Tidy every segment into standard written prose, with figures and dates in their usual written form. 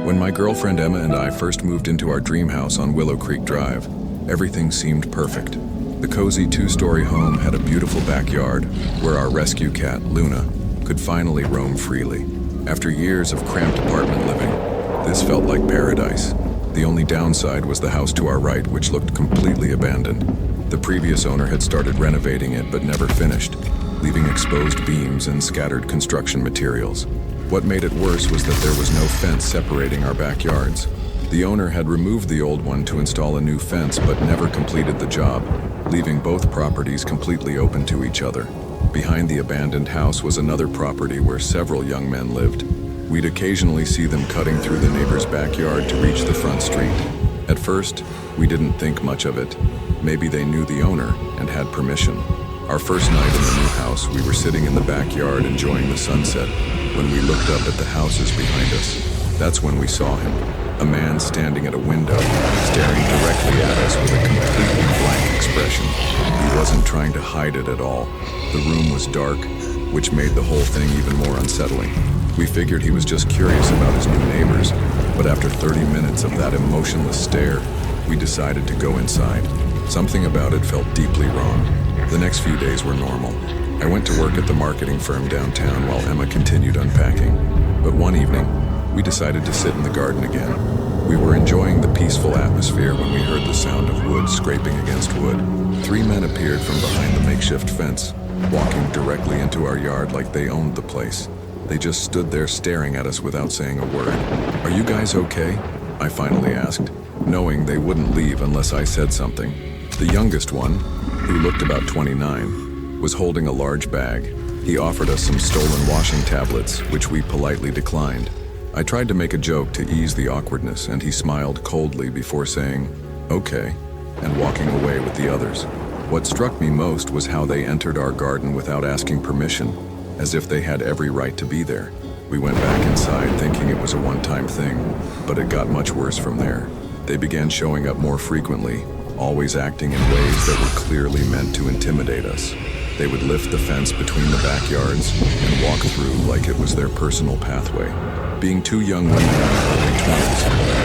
When my girlfriend Emma and I first moved into our dream house on Willow Creek Drive, everything seemed perfect. The cozy two-story home had a beautiful backyard where our rescue cat, Luna, could finally roam freely. After years of cramped apartment living, this felt like paradise. The only downside was the house to our right, which looked completely abandoned. The previous owner had started renovating it but never finished, leaving exposed beams and scattered construction materials. What made it worse was that there was no fence separating our backyards. The owner had removed the old one to install a new fence but never completed the job, leaving both properties completely open to each other. Behind the abandoned house was another property where several young men lived. We'd occasionally see them cutting through the neighbor's backyard to reach the front street. At first, we didn't think much of it. Maybe they knew the owner and had permission. Our first night in the new house, we were sitting in the backyard enjoying the sunset when we looked up at the houses behind us. That's when we saw him, a man standing at a window, staring directly at us with a completely blank expression. He wasn't trying to hide it at all. The room was dark, which made the whole thing even more unsettling. We figured he was just curious about his new neighbors, but after 30 minutes of that emotionless stare, we decided to go inside. Something about it felt deeply wrong. The next few days were normal. I went to work at the marketing firm downtown while Emma continued unpacking. But one evening, we decided to sit in the garden again. We were enjoying the peaceful atmosphere when we heard the sound of wood scraping against wood. 3 men appeared from behind the makeshift fence, walking directly into our yard like they owned the place. They just stood there staring at us without saying a word. "Are you guys okay?" I finally asked, knowing they wouldn't leave unless I said something. The youngest one, who looked about 29, was holding a large bag. He offered us some stolen washing tablets, which we politely declined. I tried to make a joke to ease the awkwardness, and he smiled coldly before saying, "Okay," and walking away with the others. What struck me most was how they entered our garden without asking permission, as if they had every right to be there. We went back inside thinking it was a one-time thing, but it got much worse from there. They began showing up more frequently, always acting in ways that were clearly meant to intimidate us. They would lift the fence between the backyards and walk through like it was their personal pathway. Being two young women in their early 20s,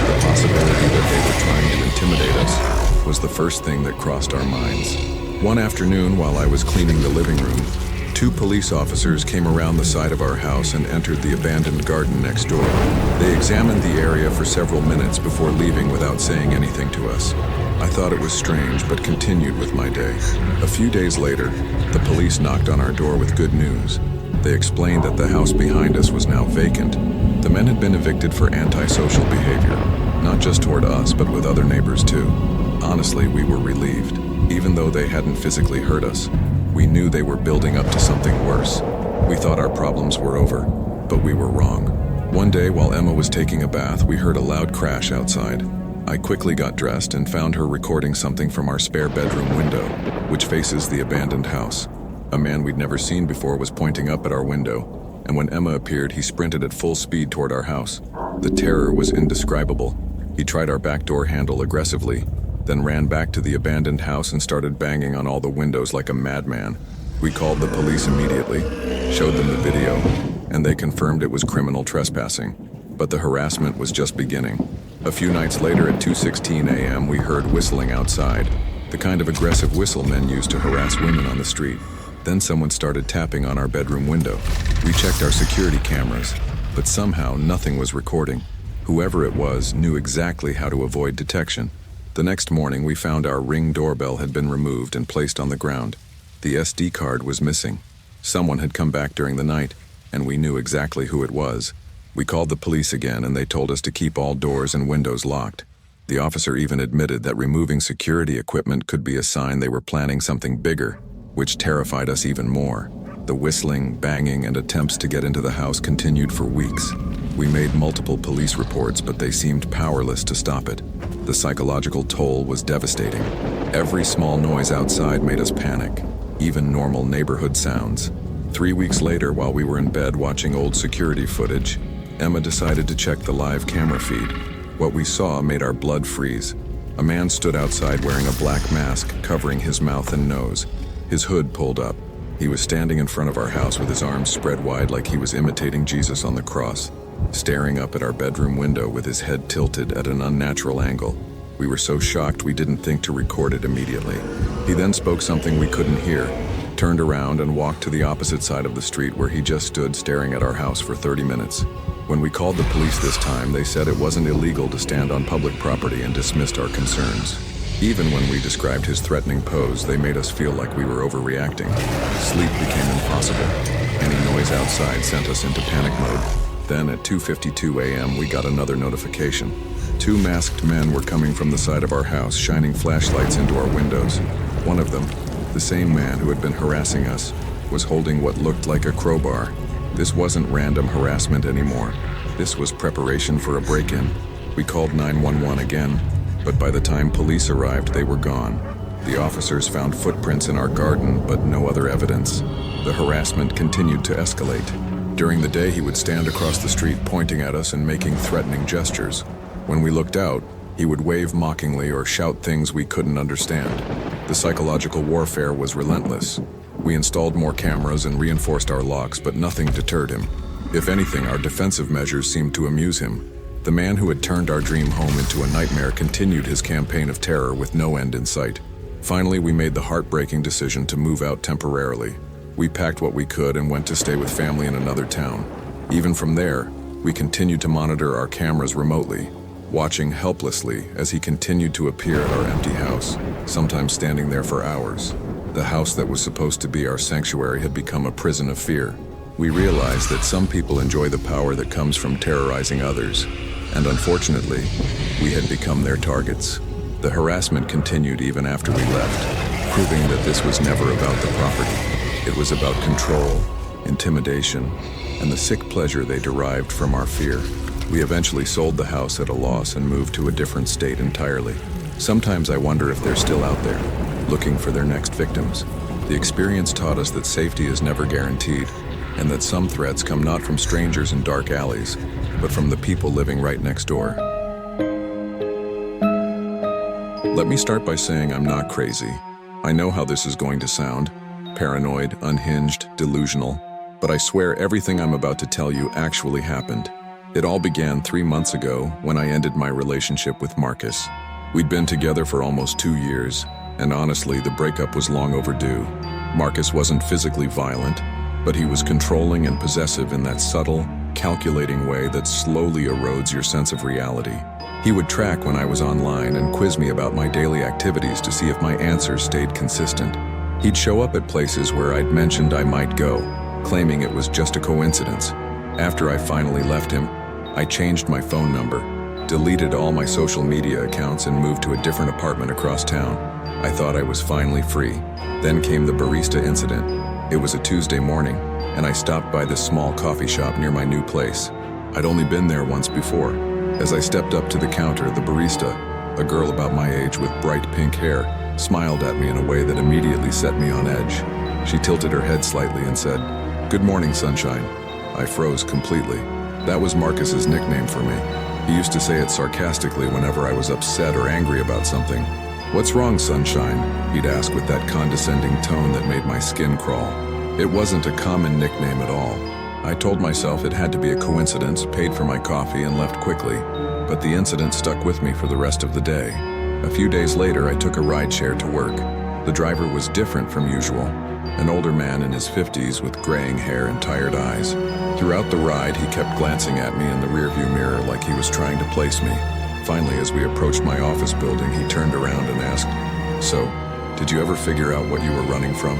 the possibility that they were trying to intimidate us was the first thing that crossed our minds. One afternoon, while I was cleaning the living room, 2 police officers came around the side of our house and entered the abandoned garden next door. They examined the area for several minutes before leaving without saying anything to us. I thought it was strange, but continued with my day. A few days later, the police knocked on our door with good news. They explained that the house behind us was now vacant. The men had been evicted for antisocial behavior, not just toward us, but with other neighbors too. Honestly, we were relieved. Even though they hadn't physically hurt us, we knew they were building up to something worse. We thought our problems were over, but we were wrong. One day, while Emma was taking a bath, we heard a loud crash outside. I quickly got dressed and found her recording something from our spare bedroom window, which faces the abandoned house. A man we'd never seen before was pointing up at our window, and when Emma appeared, he sprinted at full speed toward our house. The terror was indescribable. He tried our back door handle aggressively, then ran back to the abandoned house and started banging on all the windows like a madman. We called the police immediately, showed them the video, and they confirmed it was criminal trespassing. But the harassment was just beginning. A few nights later at 2:16 a.m., we heard whistling outside, the kind of aggressive whistle men use to harass women on the street. Then someone started tapping on our bedroom window. We checked our security cameras, but somehow nothing was recording. Whoever it was knew exactly how to avoid detection. The next morning, we found our Ring doorbell had been removed and placed on the ground. The SD card was missing. Someone had come back during the night, and we knew exactly who it was. We called the police again, and they told us to keep all doors and windows locked. The officer even admitted that removing security equipment could be a sign they were planning something bigger, which terrified us even more. The whistling, banging, and attempts to get into the house continued for weeks. We made multiple police reports, but they seemed powerless to stop it. The psychological toll was devastating. Every small noise outside made us panic, even normal neighborhood sounds. 3 weeks later, while we were in bed watching old security footage, Emma decided to check the live camera feed. What we saw made our blood freeze. A man stood outside wearing a black mask covering his mouth and nose. His hood pulled up. He was standing in front of our house with his arms spread wide like he was imitating Jesus on the cross, staring up at our bedroom window with his head tilted at an unnatural angle. We were so shocked we didn't think to record it immediately. He then spoke something we couldn't hear, turned around and walked to the opposite side of the street where he just stood staring at our house for 30 minutes. When we called the police this time, they said it wasn't illegal to stand on public property and dismissed our concerns. Even when we described his threatening pose, they made us feel like we were overreacting. Sleep became impossible. Any noise outside sent us into panic mode. Then at 2:52 a.m. we got another notification. 2 masked men were coming from the side of our house, shining flashlights into our windows. One of them, the same man who had been harassing us, was holding what looked like a crowbar. This wasn't random harassment anymore. This was preparation for a break-in. We called 911 again, but by the time police arrived, they were gone. The officers found footprints in our garden, but no other evidence. The harassment continued to escalate. During the day, he would stand across the street pointing at us and making threatening gestures. When we looked out, he would wave mockingly or shout things we couldn't understand. The psychological warfare was relentless. We installed more cameras and reinforced our locks, but nothing deterred him. If anything, our defensive measures seemed to amuse him. The man who had turned our dream home into a nightmare continued his campaign of terror with no end in sight. Finally, we made the heartbreaking decision to move out temporarily. We packed what we could and went to stay with family in another town. Even from there, we continued to monitor our cameras remotely, watching helplessly as he continued to appear at our empty house, sometimes standing there for hours. The house that was supposed to be our sanctuary had become a prison of fear. We realized that some people enjoy the power that comes from terrorizing others, and unfortunately, we had become their targets. The harassment continued even after we left, proving that this was never about the property. It was about control, intimidation, and the sick pleasure they derived from our fear. We eventually sold the house at a loss and moved to a different state entirely. Sometimes I wonder if they're still out there, looking for their next victims. The experience taught us that safety is never guaranteed, and that some threats come not from strangers in dark alleys, but from the people living right next door. Let me start by saying I'm not crazy. I know how this is going to sound: paranoid, unhinged, delusional, but I swear everything I'm about to tell you actually happened. It all began 3 months ago when I ended my relationship with Marcus. We'd been together for almost 2 years, and honestly, the breakup was long overdue. Marcus wasn't physically violent, but he was controlling and possessive in that subtle, calculating way that slowly erodes your sense of reality. He would track when I was online and quiz me about my daily activities to see if my answers stayed consistent. He'd show up at places where I'd mentioned I might go, claiming it was just a coincidence. After I finally left him, I changed my phone number, deleted all my social media accounts, and moved to a different apartment across town. I thought I was finally free. Then came the barista incident. It was a Tuesday morning, and I stopped by this small coffee shop near my new place. I'd only been there once before. As I stepped up to the counter, the barista, a girl about my age with bright pink hair, smiled at me in a way that immediately set me on edge. She tilted her head slightly and said, "Good morning, sunshine." I froze completely. That was Marcus's nickname for me. He used to say it sarcastically whenever I was upset or angry about something. "What's wrong, sunshine?" he'd ask with that condescending tone that made my skin crawl. It wasn't a common nickname at all. I told myself it had to be a coincidence, paid for my coffee, and left quickly. But the incident stuck with me for the rest of the day. A few days later, I took a rideshare to work. The driver was different from usual. An older man in his 50s with graying hair and tired eyes. Throughout the ride, he kept glancing at me in the rearview mirror like he was trying to place me. Finally, as we approached my office building, he turned around and asked, "So, did you ever figure out what you were running from?"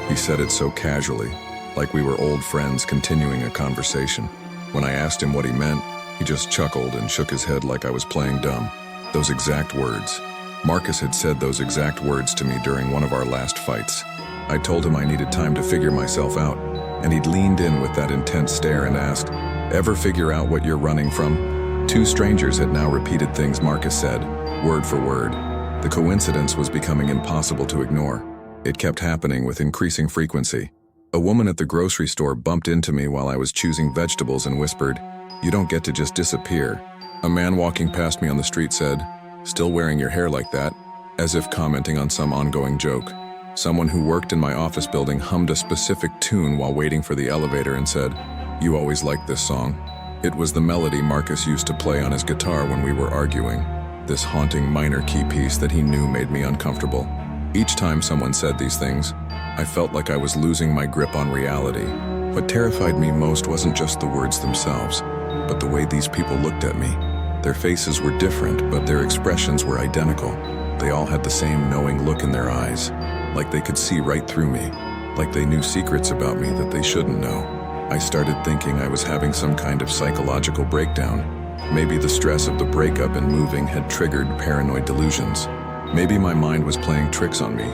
He said it so casually, like we were old friends continuing a conversation. When I asked him what he meant, he just chuckled and shook his head like I was playing dumb. Those exact words. Marcus had said those exact words to me during one of our last fights. I told him I needed time to figure myself out, and he'd leaned in with that intense stare and asked, "Ever figure out what you're running from?" 2 strangers had now repeated things Marcus said, word for word. The coincidence was becoming impossible to ignore. It kept happening with increasing frequency. A woman at the grocery store bumped into me while I was choosing vegetables and whispered, "You don't get to just disappear." A man walking past me on the street said, "Still wearing your hair like that," as if commenting on some ongoing joke. Someone who worked in my office building hummed a specific tune while waiting for the elevator and said, "You always liked this song." It was the melody Marcus used to play on his guitar when we were arguing, this haunting minor key piece that he knew made me uncomfortable. Each time someone said these things, I felt like I was losing my grip on reality. What terrified me most wasn't just the words themselves, but the way these people looked at me. Their faces were different, but their expressions were identical. They all had the same knowing look in their eyes, like they could see right through me, like they knew secrets about me that they shouldn't know. I started thinking I was having some kind of psychological breakdown. Maybe the stress of the breakup and moving had triggered paranoid delusions. Maybe my mind was playing tricks on me,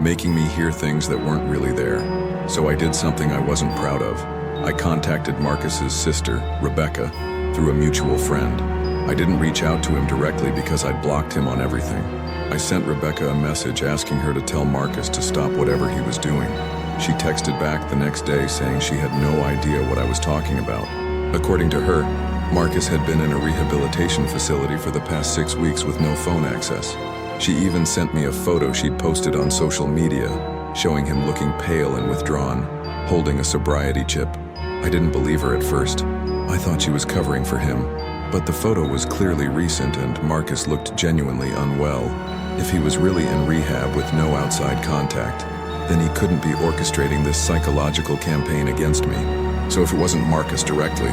making me hear things that weren't really there. So I did something I wasn't proud of. I contacted Marcus's sister, Rebecca, through a mutual friend. I didn't reach out to him directly because I'd blocked him on everything. I sent Rebecca a message asking her to tell Marcus to stop whatever he was doing. She texted back the next day saying she had no idea what I was talking about. According to her, Marcus had been in a rehabilitation facility for the past 6 weeks with no phone access. She even sent me a photo she'd posted on social media, showing him looking pale and withdrawn, holding a sobriety chip. I didn't believe her at first. I thought she was covering for him, but the photo was clearly recent and Marcus looked genuinely unwell. If he was really in rehab with no outside contact, then he couldn't be orchestrating this psychological campaign against me. So if it wasn't Marcus directly,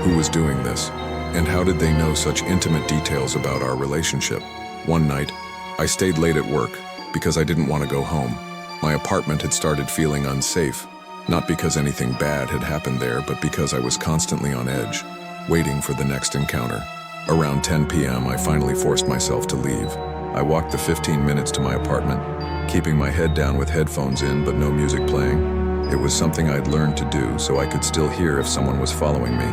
who was doing this? And how did they know such intimate details about our relationship? One night, I stayed late at work because I didn't want to go home. My apartment had started feeling unsafe, not because anything bad had happened there, but because I was constantly on edge, waiting for the next encounter. Around 10 p.m., I finally forced myself to leave. I walked the 15 minutes to my apartment, keeping my head down with headphones in but no music playing. It was something I'd learned to do so I could still hear if someone was following me.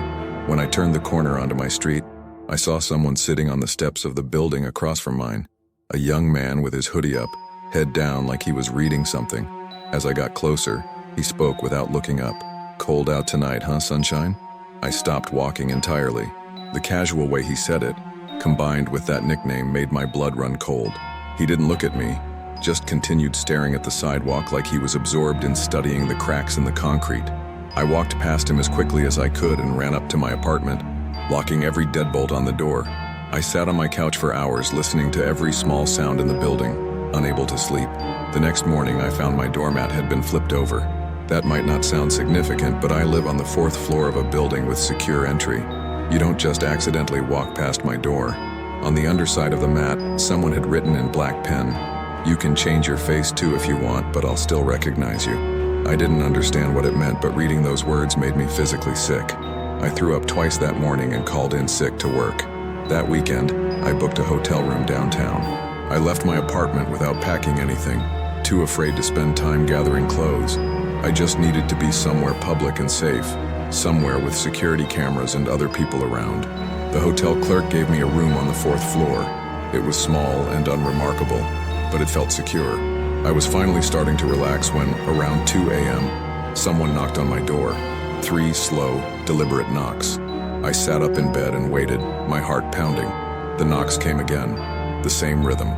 When I turned the corner onto my street, I saw someone sitting on the steps of the building across from mine. A young man with his hoodie up, head down like he was reading something. As I got closer, he spoke without looking up. "Cold out tonight, huh, sunshine?" I stopped walking entirely. The casual way he said it, combined with that nickname, made my blood run cold. He didn't look at me, just continued staring at the sidewalk like he was absorbed in studying the cracks in the concrete. I walked past him as quickly as I could and ran up to my apartment, locking every deadbolt on the door. I sat on my couch for hours listening to every small sound in the building, unable to sleep. The next morning I found my doormat had been flipped over. That might not sound significant, but I live on the 4th floor of a building with secure entry. You don't just accidentally walk past my door. On the underside of the mat, someone had written in black pen, "You can change your face too if you want, but I'll still recognize you." I didn't understand what it meant, but reading those words made me physically sick. I threw up twice that morning and called in sick to work. That weekend, I booked a hotel room downtown. I left my apartment without packing anything, too afraid to spend time gathering clothes. I just needed to be somewhere public and safe, somewhere with security cameras and other people around. The hotel clerk gave me a room on the 4th floor. It was small and unremarkable, but it felt secure. I was finally starting to relax when, around 2 a.m., someone knocked on my door. 3 slow, deliberate knocks. I sat up in bed and waited, my heart pounding. The knocks came again, the same rhythm.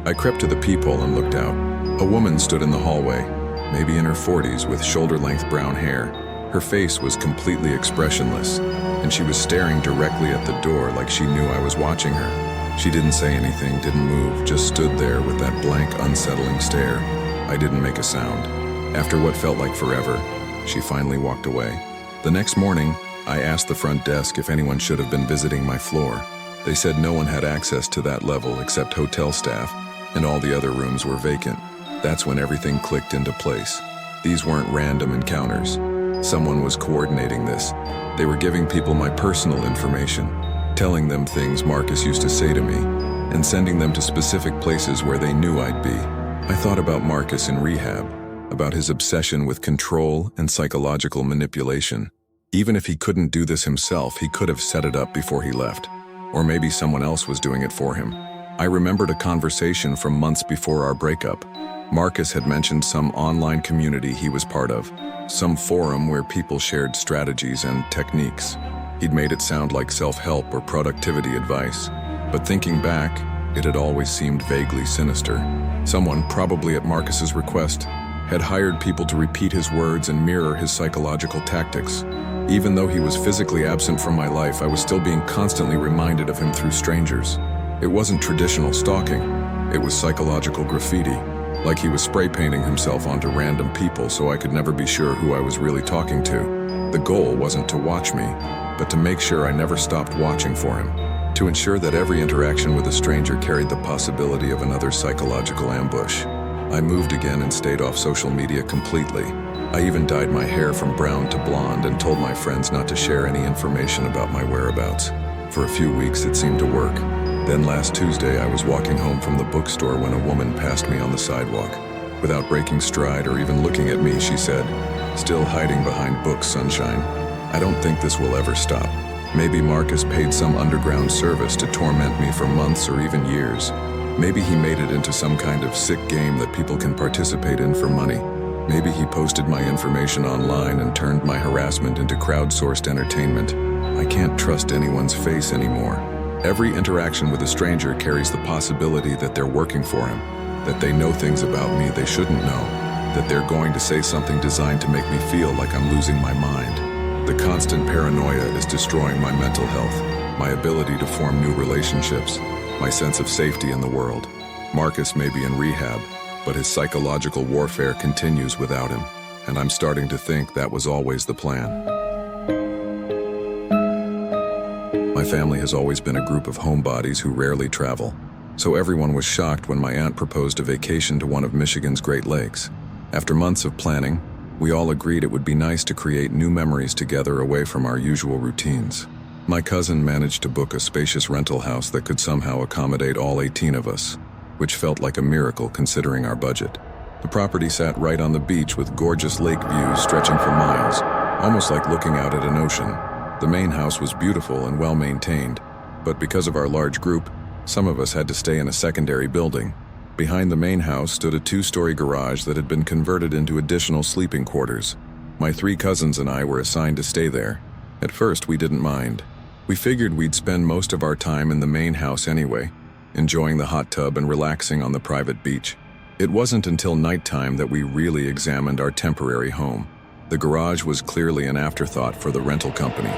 I crept to the peephole and looked out. A woman stood in the hallway, maybe in her 40s, with shoulder-length brown hair. Her face was completely expressionless, and she was staring directly at the door like she knew I was watching her. She didn't say anything, didn't move, just stood there with that blank, unsettling stare. I didn't make a sound. After what felt like forever, she finally walked away. The next morning, I asked the front desk if anyone should have been visiting my floor. They said no one had access to that level except hotel staff, and all the other rooms were vacant. That's when everything clicked into place. These weren't random encounters. Someone was coordinating this. They were giving people my personal information, telling them things Marcus used to say to me, and sending them to specific places where they knew I'd be. I thought about Marcus in rehab, about his obsession with control and psychological manipulation. Even if he couldn't do this himself, he could have set it up before he left. Or maybe someone else was doing it for him. I remembered a conversation from months before our breakup. Marcus had mentioned some online community he was part of, some forum where people shared strategies and techniques. He'd made it sound like self-help or productivity advice. But thinking back, It had always seemed vaguely sinister. Someone, probably at Marcus's request, had hired people to repeat his words and mirror his psychological tactics. Even though he was physically absent from my life, I was still being constantly reminded of him through strangers. It wasn't traditional stalking. It was psychological graffiti, like he was spray painting himself onto random people so I could never be sure who I was really talking to. The goal wasn't to watch me, but to make sure I never stopped watching for him. To ensure that every interaction with a stranger carried the possibility of another psychological ambush. I moved again and stayed off social media completely. I even dyed my hair from brown to blonde and told my friends not to share any information about my whereabouts. For a few weeks it seemed to work. Then last Tuesday I was walking home from the bookstore when a woman passed me on the sidewalk. Without breaking stride or even looking at me, she said, "Still hiding behind books, sunshine. I don't think this will ever stop." Maybe Marcus paid some underground service to torment me for months or even years. Maybe he made it into some kind of sick game that people can participate in for money. Maybe he posted my information online and turned my harassment into crowdsourced entertainment. I can't trust anyone's face anymore. Every interaction with a stranger carries the possibility that they're working for him, that they know things about me they shouldn't know, that they're going to say something designed to make me feel like I'm losing my mind. The constant paranoia is destroying my mental health, my ability to form new relationships, my sense of safety in the world. Marcus may be in rehab, but his psychological warfare continues without him, and I'm starting to think that was always the plan. My family has always been a group of homebodies who rarely travel, so everyone was shocked when my aunt proposed a vacation to one of Michigan's Great Lakes. After months of planning, we all agreed it would be nice to create new memories together away from our usual routines. My cousin managed to book a spacious rental house that could somehow accommodate all 18 of us, which felt like a miracle considering our budget. The property sat right on the beach with gorgeous lake views stretching for miles, almost like looking out at an ocean. The main house was beautiful and well maintained, but because of our large group, some of us had to stay in a secondary building. Behind the main house stood a 2-story garage that had been converted into additional sleeping quarters. My 3 cousins and I were assigned to stay there. At first, we didn't mind. We figured we'd spend most of our time in the main house anyway, enjoying the hot tub and relaxing on the private beach. It wasn't until nighttime that we really examined our temporary home. The garage was clearly an afterthought for the rental company.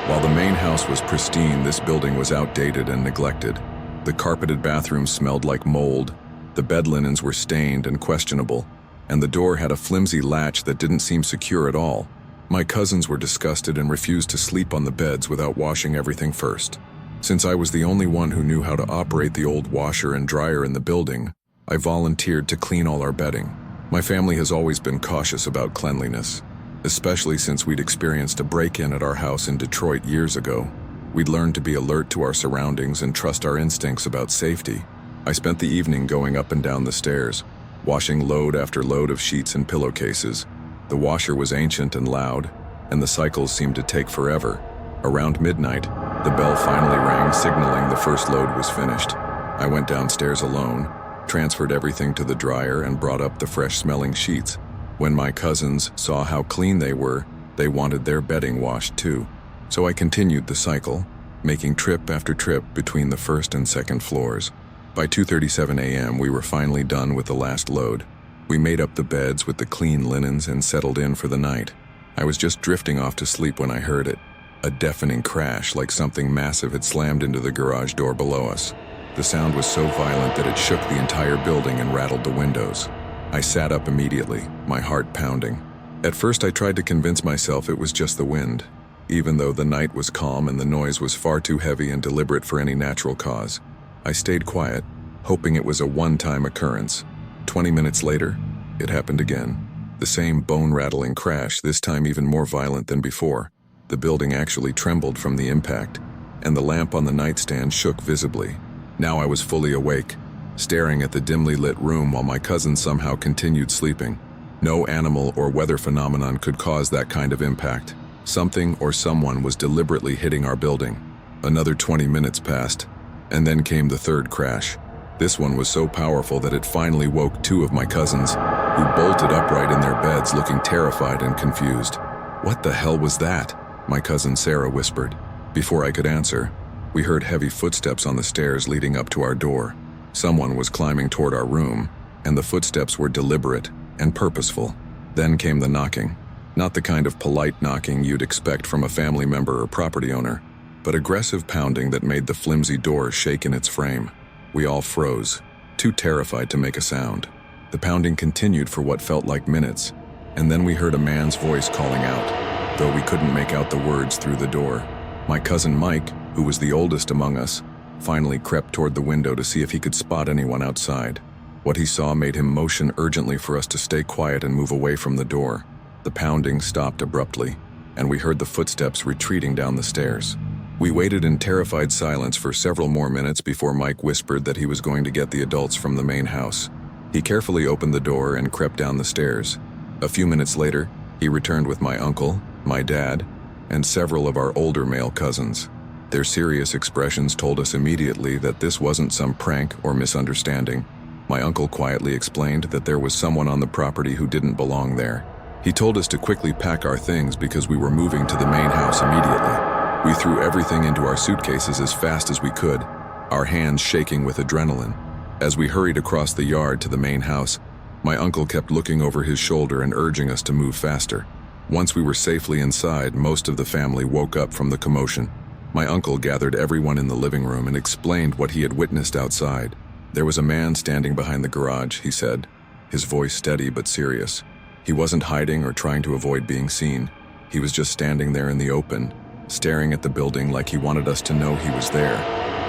While the main house was pristine, this building was outdated and neglected. The carpeted bathroom smelled like mold. The bed linens were stained and questionable, and the door had a flimsy latch that didn't seem secure at all. My cousins were disgusted and refused to sleep on the beds without washing everything first. Since I was the only one who knew how to operate the old washer and dryer in the building, I volunteered to clean all our bedding. My family has always been cautious about cleanliness, especially since we'd experienced a break-in at our house in Detroit years ago. We'd learned to be alert to our surroundings and trust our instincts about safety. I spent the evening going up and down the stairs, washing load after load of sheets and pillowcases. The washer was ancient and loud, and the cycles seemed to take forever. Around midnight, the bell finally rang, signaling the first load was finished. I went downstairs alone, transferred everything to the dryer, and brought up the fresh-smelling sheets. When my cousins saw how clean they were, they wanted their bedding washed too. So I continued the cycle, making trip after trip between the first and second floors. By 2:37 a.m., we were finally done with the last load. We made up the beds with the clean linens and settled in for the night. I was just drifting off to sleep when I heard it. A deafening crash, like something massive had slammed into the garage door below us. The sound was so violent that it shook the entire building and rattled the windows. I sat up immediately, my heart pounding. At first I tried to convince myself it was just the wind, even though the night was calm and the noise was far too heavy and deliberate for any natural cause. I stayed quiet, hoping it was a one-time occurrence. 20 minutes later, it happened again. The same bone-rattling crash, this time even more violent than before. The building actually trembled from the impact, and the lamp on the nightstand shook visibly. Now I was fully awake, staring at the dimly lit room while my cousin somehow continued sleeping. No animal or weather phenomenon could cause that kind of impact. Something or someone was deliberately hitting our building. Another 20 minutes passed, and then came the third crash. This one was so powerful that it finally woke 2 of my cousins, who bolted upright in their beds looking terrified and confused. "What the hell was that?" my cousin Sarah whispered. Before I could answer, we heard heavy footsteps on the stairs leading up to our door. Someone was climbing toward our room, and the footsteps were deliberate and purposeful. Then came the knocking. Not the kind of polite knocking you'd expect from a family member or property owner, but aggressive pounding that made the flimsy door shake in its frame. We all froze, too terrified to make a sound. The pounding continued for what felt like minutes, and then we heard a man's voice calling out, though we couldn't make out the words through the door. My cousin Mike, who was the oldest among us, finally crept toward the window to see if he could spot anyone outside. What he saw made him motion urgently for us to stay quiet and move away from the door. The pounding stopped abruptly, and we heard the footsteps retreating down the stairs. We waited in terrified silence for several more minutes before Mike whispered that he was going to get the adults from the main house. He carefully opened the door and crept down the stairs. A few minutes later, he returned with my uncle, my dad, and several of our older male cousins. Their serious expressions told us immediately that this wasn't some prank or misunderstanding. My uncle quietly explained that there was someone on the property who didn't belong there. He told us to quickly pack our things because we were moving to the main house immediately. We threw everything into our suitcases as fast as we could, our hands shaking with adrenaline. As we hurried across the yard to the main house, my uncle kept looking over his shoulder and urging us to move faster. Once we were safely inside, most of the family woke up from the commotion. My uncle gathered everyone in the living room and explained what he had witnessed outside. There was a man standing behind the garage, he said, his voice steady but serious. He wasn't hiding or trying to avoid being seen. He was just standing there in the open, staring at the building like he wanted us to know he was there.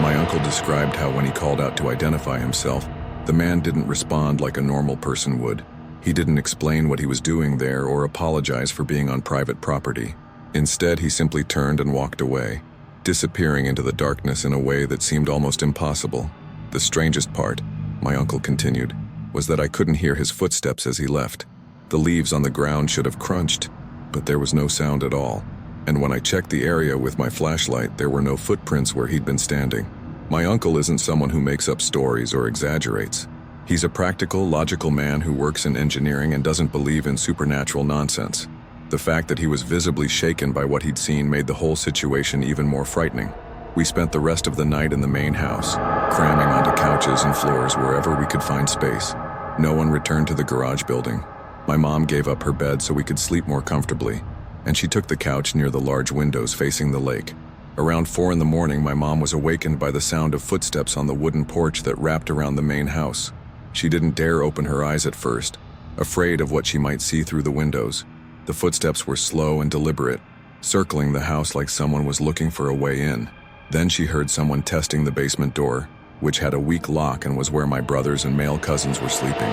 My uncle described how when he called out to identify himself, the man didn't respond like a normal person would. He didn't explain what he was doing there or apologize for being on private property. Instead, he simply turned and walked away, disappearing into the darkness in a way that seemed almost impossible. The strangest part, my uncle continued, was that I couldn't hear his footsteps as he left. The leaves on the ground should have crunched, but there was no sound at all. And when I checked the area with my flashlight, there were no footprints where he'd been standing. My uncle isn't someone who makes up stories or exaggerates. He's a practical, logical man who works in engineering and doesn't believe in supernatural nonsense. The fact that he was visibly shaken by what he'd seen made the whole situation even more frightening. We spent the rest of the night in the main house, cramming onto couches and floors wherever we could find space. No one returned to the garage building. My mom gave up her bed so we could sleep more comfortably, and she took the couch near the large windows facing the lake. Around 4 in the morning, my mom was awakened by the sound of footsteps on the wooden porch that wrapped around the main house. She didn't dare open her eyes at first, afraid of what she might see through the windows. The footsteps were slow and deliberate, circling the house like someone was looking for a way in. Then she heard someone testing the basement door, which had a weak lock and was where my brothers and male cousins were sleeping.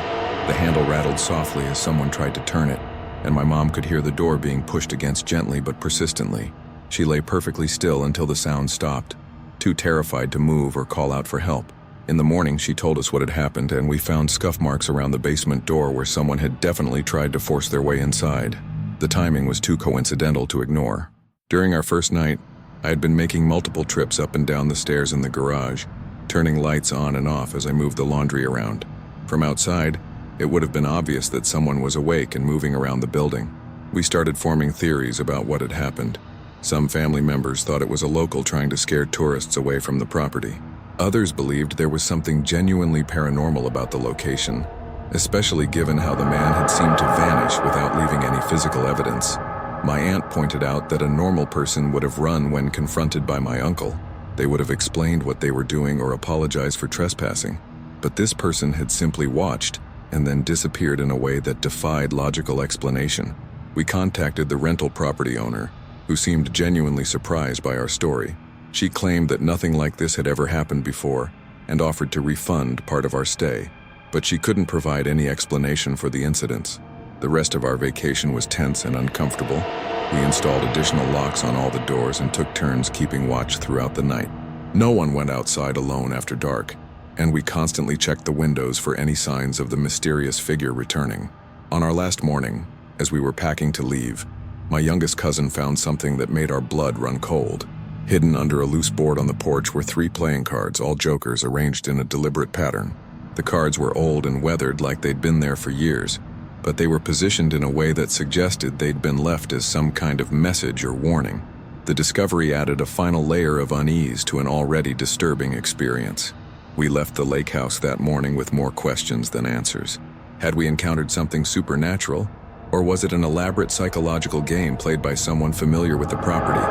The handle rattled softly as someone tried to turn it, and my mom could hear the door being pushed against gently but persistently. She lay perfectly still until the sound stopped, too terrified to move or call out for help. In the morning, she told us what had happened, and we found scuff marks around the basement door where someone had definitely tried to force their way inside. The timing was too coincidental to ignore. During our first night, I had been making multiple trips up and down the stairs in the garage, turning lights on and off as I moved the laundry around. From outside, it would have been obvious that someone was awake and moving around the building. We started forming theories about what had happened. Some family members thought it was a local trying to scare tourists away from the property. Others believed there was something genuinely paranormal about the location, especially given how the man had seemed to vanish without leaving any physical evidence. My aunt pointed out that a normal person would have run when confronted by my uncle. They would have explained what they were doing or apologized for trespassing. But this person had simply watched and then disappeared in a way that defied logical explanation. We contacted the rental property owner, who seemed genuinely surprised by our story. She claimed that nothing like this had ever happened before and offered to refund part of our stay, but she couldn't provide any explanation for the incidents. The rest of our vacation was tense and uncomfortable. We installed additional locks on all the doors and took turns keeping watch throughout the night. No one went outside alone after dark, and we constantly checked the windows for any signs of the mysterious figure returning. On our last morning, as we were packing to leave, my youngest cousin found something that made our blood run cold. Hidden under a loose board on the porch were 3 playing cards, all jokers arranged in a deliberate pattern. The cards were old and weathered like they'd been there for years, but they were positioned in a way that suggested they'd been left as some kind of message or warning. The discovery added a final layer of unease to an already disturbing experience. We left the lake house that morning with more questions than answers. Had we encountered something supernatural? Or was it an elaborate psychological game played by someone familiar with the property?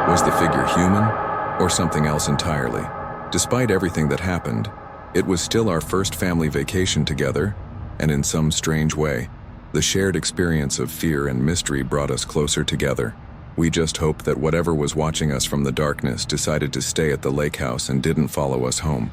Was the figure human? Or something else entirely? Despite everything that happened, it was still our first family vacation together, and in some strange way, the shared experience of fear and mystery brought us closer together. We just hoped that whatever was watching us from the darkness decided to stay at the lake house and didn't follow us home.